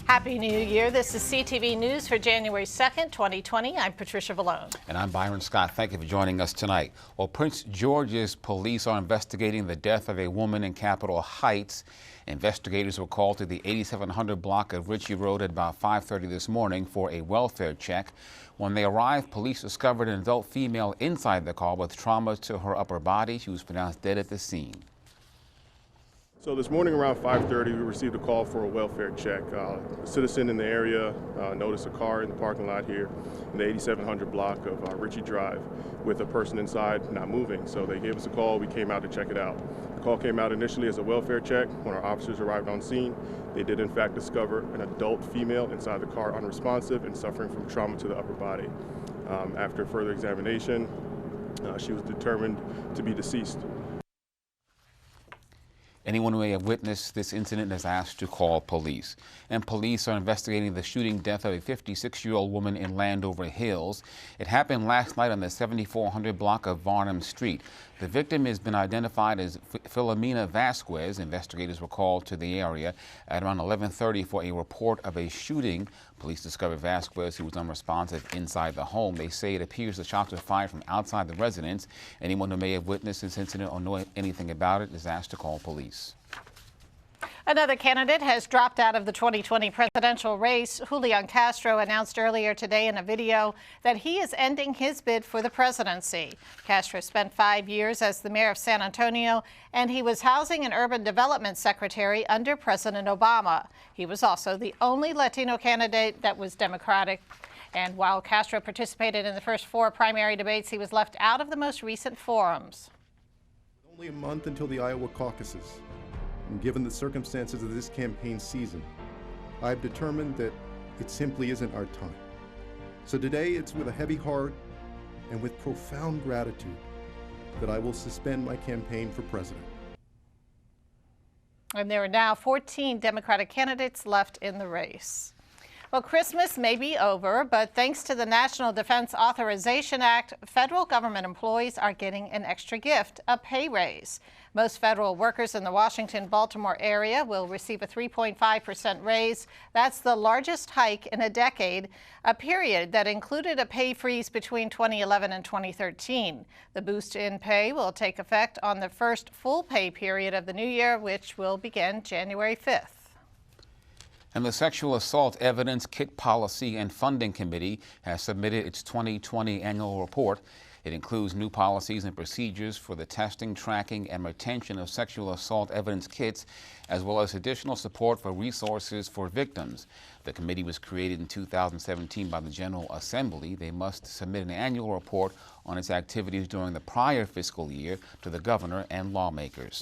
Happy New Year. This is CTV News for January 2nd, 2020. I'm Patricia Vallone. And I'm Byron Scott. Thank you for joining us tonight. Well, Prince George's police are investigating the death of a woman in Capitol Heights. Investigators were called to the 8700 block of Ritchie Road at about 5:30 this morning for a welfare check. When they arrived, police discovered an adult female inside the car with trauma to her upper body. She was pronounced dead at the scene. So this morning around 5:30, we received a call for a welfare check. A citizen in the area noticed a car in the parking lot here in the 8700 block of Ritchie Drive with a person inside not moving. So they gave us a call. We came out to check it out. The call came out initially as a welfare check. When our officers arrived on scene, they did in fact discover an adult female inside the car, unresponsive and suffering from trauma to the upper body. After further examination, she was determined to be deceased. Anyone who may have witnessed this incident is asked to call police. And police are investigating the shooting death of a 56-year-old woman in Landover Hills. It happened last night on the 7400 block of Varnum Street. The victim has been identified as Philomena Vasquez. Investigators were called to the area at around 11:30 for a report of a shooting. Police discovered Vasquez, who was unresponsive, inside the home. They say it appears the shots were fired from outside the residence. Anyone who may have witnessed this incident or know anything about it is asked to call police. Another candidate has dropped out of the 2020 presidential race. Julian Castro announced earlier today in a video that he is ending his bid for the presidency. Castro spent 5 years as the mayor of San Antonio, and he was Housing and Urban Development Secretary under President Obama. He was also the only Latino candidate that was Democratic. And while Castro participated in the first 4 primary debates, he was left out of the most recent forums. Only a month until the Iowa caucuses. And given the circumstances of this campaign season, I've determined that it simply isn't our time. So today it's with a heavy heart and with profound gratitude that I will suspend my campaign for president. And there are now 14 Democratic candidates left in the race. Well, Christmas may be over, but thanks to the National Defense Authorization Act, federal government employees are getting an extra gift, a pay raise. Most federal workers in the Washington-Baltimore area will receive a 3.5% raise. That's the largest hike in a decade, a period that included a pay freeze between 2011 and 2013. The boost in pay will take effect on the first full pay period of the new year, which will begin January 5th. And the Sexual Assault Evidence Kit Policy and Funding Committee has submitted its 2020 annual report. It includes new policies and procedures for the testing, tracking, and retention of sexual assault evidence kits, as well as additional support for resources for victims. The committee was created in 2017 by the General Assembly. They must submit an annual report on its activities during the prior fiscal year to the governor and lawmakers.